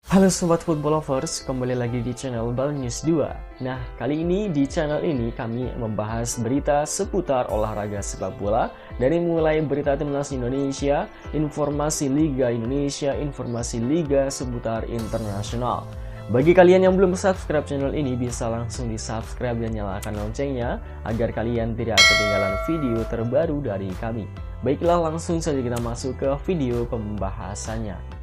Halo Sobat Football Lovers, kembali lagi di channel Bal News 2. Nah, kali ini di channel ini kami membahas berita seputar olahraga sepak bola. Dari mulai berita timnas Indonesia, informasi Liga Indonesia, informasi Liga seputar internasional. Bagi kalian yang belum subscribe channel ini, bisa langsung di subscribe dan nyalakan loncengnya agar kalian tidak ketinggalan video terbaru dari kami. Baiklah, langsung saja kita masuk ke video pembahasannya.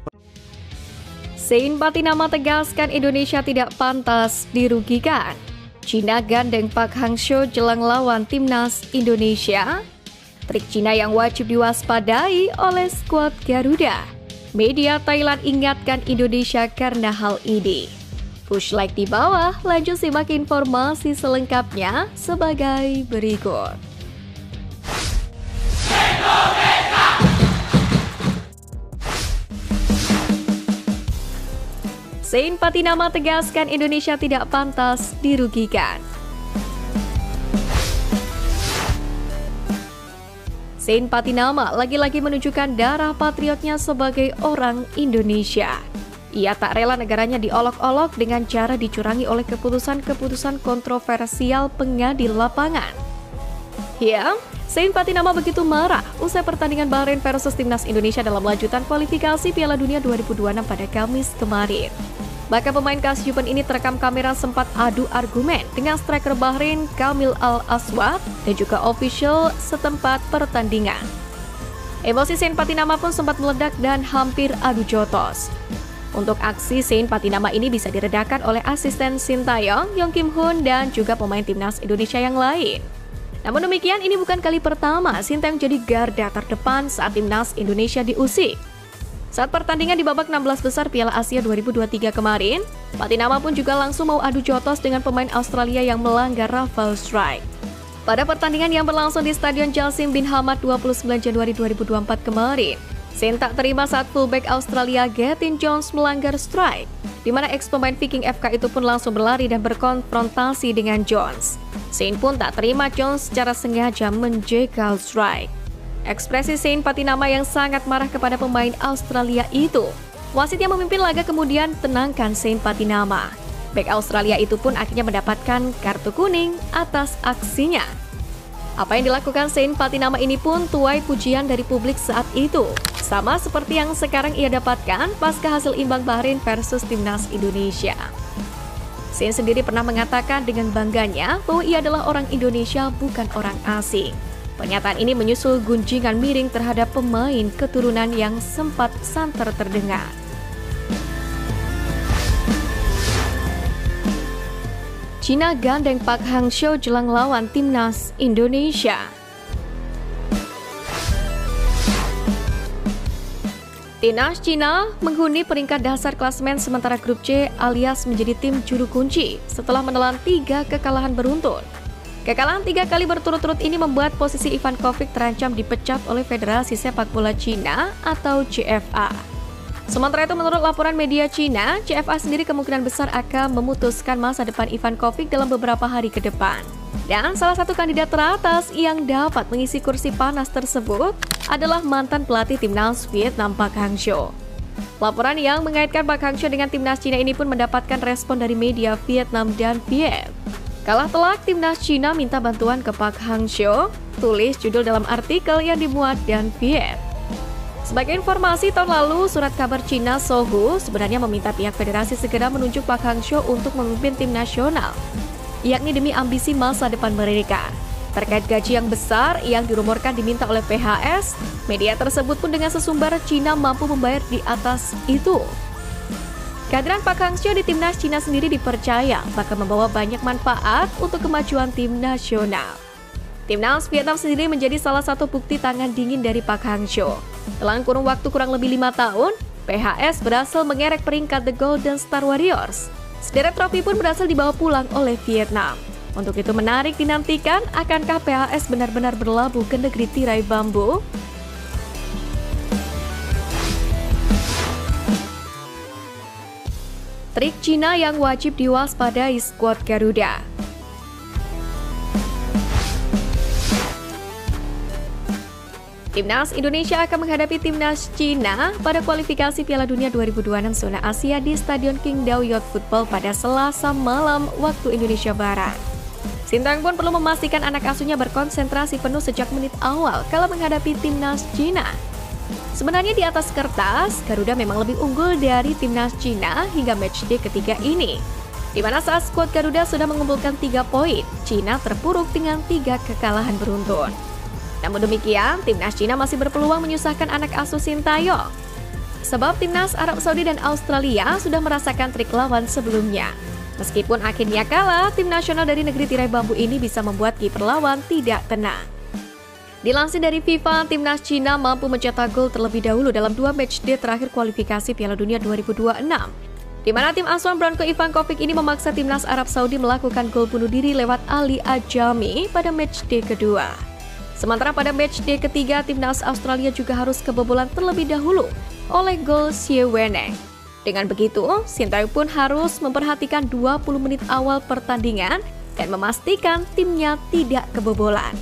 Sein Patinama tegaskan Indonesia tidak pantas dirugikan. Cina gandeng Pak Hangzhou jelang lawan timnas Indonesia. Trik Cina yang wajib diwaspadai oleh skuad Garuda. Media Thailand ingatkan Indonesia karena hal ini. Push like di bawah, lanjut simak informasi selengkapnya sebagai berikut. Sein Patinama tegaskan Indonesia tidak pantas dirugikan. Sein Patinama lagi-lagi menunjukkan darah patriotnya sebagai orang Indonesia. Ia tak rela negaranya diolok-olok dengan cara dicurangi oleh keputusan-keputusan kontroversial pengadil lapangan. Ya, Sein Patinama begitu marah usai pertandingan Bahrain versus timnas Indonesia dalam lanjutan kualifikasi Piala Dunia 2026 pada Kamis kemarin. Bahkan pemain Kasyupan ini terekam kamera sempat adu argumen dengan striker Bahrain Kamil Al-Aswad dan juga official setempat pertandingan. Emosi Sein Patinama pun sempat meledak dan hampir adu jotos. Untuk aksi Sein Patinama ini bisa diredakan oleh asisten Sintayong, Yong Kim Hoon, dan juga pemain timnas Indonesia yang lain. Namun demikian, ini bukan kali pertama Sintayong jadi garda terdepan saat timnas Indonesia diusik. Saat pertandingan di babak 16 besar Piala Asia 2023 kemarin, Patinama pun juga langsung mau adu jotos dengan pemain Australia yang melanggar rafale strike. Pada pertandingan yang berlangsung di Stadion Jassim bin Hamad 29 Januari 2024 kemarin, Sein tak terima saat fullback Australia Gethin Jones melanggar strike, di mana ex-pemain Viking FK itu pun langsung berlari dan berkonfrontasi dengan Jones. Sein pun tak terima Jones secara sengaja menjegal strike. Ekspresi Sein Patinama yang sangat marah kepada pemain Australia itu. Wasit yang memimpin laga kemudian tenangkan Sein Patinama. Bek Australia itu pun akhirnya mendapatkan kartu kuning atas aksinya. Apa yang dilakukan Sein Patinama ini pun tuai pujian dari publik saat itu. Sama seperti yang sekarang ia dapatkan pasca hasil imbang Bahrain versus timnas Indonesia. Sein sendiri pernah mengatakan dengan bangganya bahwa ia adalah orang Indonesia bukan orang asing. Pernyataan ini menyusul gunjingan miring terhadap pemain keturunan yang sempat santer terdengar. Cina gandeng Pak Hangzhou jelang lawan timnas Indonesia. Timnas Cina menghuni peringkat dasar klasemen sementara grup C alias menjadi tim juru kunci setelah menelan 3 kekalahan beruntun. Kekalahan 3 kali berturut-turut ini membuat posisi Ivan Kovic terancam dipecat oleh Federasi Sepak Bola Cina atau CFA. Sementara itu menurut laporan media Cina, CFA sendiri kemungkinan besar akan memutuskan masa depan Ivan Kovic dalam beberapa hari ke depan. Dan salah satu kandidat teratas yang dapat mengisi kursi panas tersebut adalah mantan pelatih timnas Vietnam Pak Hangzhou. Laporan yang mengaitkan Pak Hangzhou dengan timnas Cina ini pun mendapatkan respon dari media Vietnam dan Viet. Kalah telak, timnas Cina minta bantuan ke Pak Hangzhou, tulis judul dalam artikel yang dimuat dan Viet. Sebagai informasi, tahun lalu surat kabar Cina Sohu sebenarnya meminta pihak federasi segera menunjuk Pak Hangzhou untuk memimpin tim nasional, yakni demi ambisi masa depan mereka. Terkait gaji yang besar yang dirumorkan diminta oleh PHS, media tersebut pun dengan sesumbar Cina mampu membayar di atas itu. Kehadiran Pak Hangzhou di timnas Cina sendiri dipercaya bakal membawa banyak manfaat untuk kemajuan tim nasional. Timnas Vietnam sendiri menjadi salah satu bukti tangan dingin dari Pak Hangzhou. Dalam kurun waktu kurang lebih 5 tahun, PHS berhasil mengerek peringkat The Golden Star Warriors. Sederet trofi pun berhasil dibawa pulang oleh Vietnam. Untuk itu menarik dinantikan, akankah PHS benar-benar berlabuh ke negeri tirai bambu? Trik Cina yang wajib diwaspadai skuad Garuda. Timnas Indonesia akan menghadapi Timnas Cina pada kualifikasi Piala Dunia 2026 zona Asia di Stadion Qingdao Youth Football pada Selasa malam waktu Indonesia Barat. Sintayong pun perlu memastikan anak asuhnya berkonsentrasi penuh sejak menit awal kala menghadapi Timnas Cina. Sebenarnya di atas kertas, Garuda memang lebih unggul dari Timnas Cina hingga matchday ketiga ini, di mana saat skuad Garuda sudah mengumpulkan 3 poin, Cina terpuruk dengan 3 kekalahan beruntun. Namun demikian, Timnas Cina masih berpeluang menyusahkan anak asuh Sintayong. Sebab Timnas Arab Saudi dan Australia sudah merasakan trik lawan sebelumnya. Meskipun akhirnya kalah, tim nasional dari negeri tirai bambu ini bisa membuat kiper lawan tidak tenang. Dilansir dari FIFA, Timnas Cina mampu mencetak gol terlebih dahulu dalam 2 matchday terakhir kualifikasi Piala Dunia 2026. Di mana tim asuhan Branko Ivankovic ini memaksa Timnas Arab Saudi melakukan gol bunuh diri lewat Ali Ajami pada matchday kedua. Sementara pada matchday ketiga, Timnas Australia juga harus kebobolan terlebih dahulu oleh gol Xie Weneng. Dengan begitu, Sintayong pun harus memperhatikan 20 menit awal pertandingan dan memastikan timnya tidak kebobolan.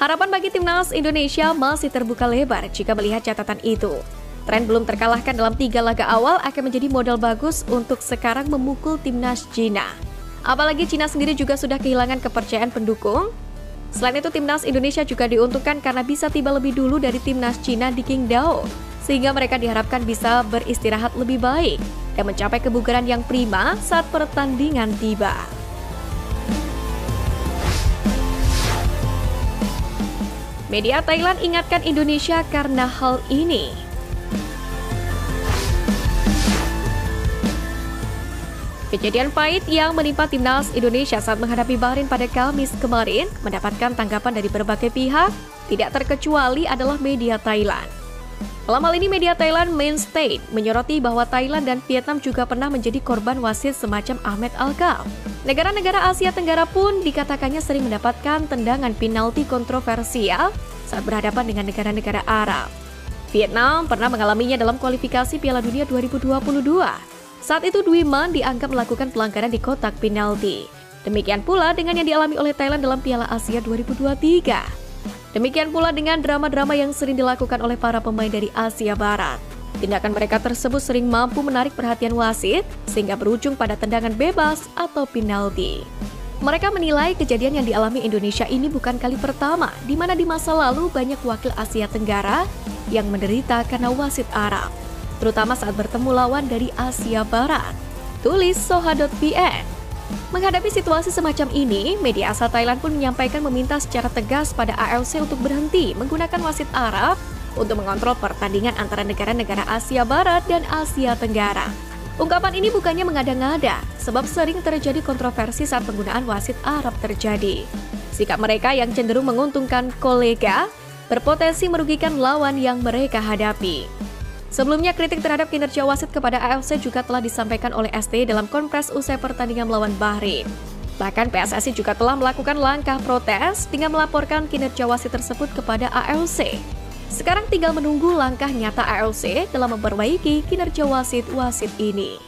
Harapan bagi Timnas Indonesia masih terbuka lebar jika melihat catatan itu. Tren belum terkalahkan dalam 3 laga awal akan menjadi modal bagus untuk sekarang memukul Timnas Cina. Apalagi Cina sendiri juga sudah kehilangan kepercayaan pendukung. Selain itu, Timnas Indonesia juga diuntungkan karena bisa tiba lebih dulu dari Timnas Cina di Qingdao, sehingga mereka diharapkan bisa beristirahat lebih baik dan mencapai kebugaran yang prima saat pertandingan tiba. Media Thailand ingatkan Indonesia karena hal ini. Kejadian pahit yang menimpa Timnas Indonesia saat menghadapi Bahrain pada Kamis kemarin mendapatkan tanggapan dari berbagai pihak, tidak terkecuali adalah media Thailand. Dalam hal ini, media Thailand Mainstay menyoroti bahwa Thailand dan Vietnam juga pernah menjadi korban wasit semacam Ahmed Alkaf. Negara-negara Asia Tenggara pun dikatakannya sering mendapatkan tendangan penalti kontroversial saat berhadapan dengan negara-negara Arab. Vietnam pernah mengalaminya dalam kualifikasi Piala Dunia 2022. Saat itu Dwi Man dianggap melakukan pelanggaran di kotak penalti. Demikian pula dengan yang dialami oleh Thailand dalam Piala Asia 2023. Demikian pula dengan drama-drama yang sering dilakukan oleh para pemain dari Asia Barat. Tindakan mereka tersebut sering mampu menarik perhatian wasit sehingga berujung pada tendangan bebas atau penalti. Mereka menilai kejadian yang dialami Indonesia ini bukan kali pertama, di mana di masa lalu banyak wakil Asia Tenggara yang menderita karena wasit Arab, terutama saat bertemu lawan dari Asia Barat. Tulis Soha.vn. Menghadapi situasi semacam ini, media asal Thailand pun menyampaikan meminta secara tegas pada AFC untuk berhenti menggunakan wasit Arab untuk mengontrol pertandingan antara negara-negara Asia Barat dan Asia Tenggara. Ungkapan ini bukannya mengada-ngada, sebab sering terjadi kontroversi saat penggunaan wasit Arab terjadi. Sikap mereka yang cenderung menguntungkan kolega berpotensi merugikan lawan yang mereka hadapi. Sebelumnya, kritik terhadap kinerja wasit kepada AFC juga telah disampaikan oleh STY dalam konferensi usai pertandingan melawan Bahrain. Bahkan PSSI juga telah melakukan langkah protes dengan melaporkan kinerja wasit tersebut kepada AFC. Sekarang tinggal menunggu langkah nyata AFC dalam memperbaiki kinerja wasit-wasit ini.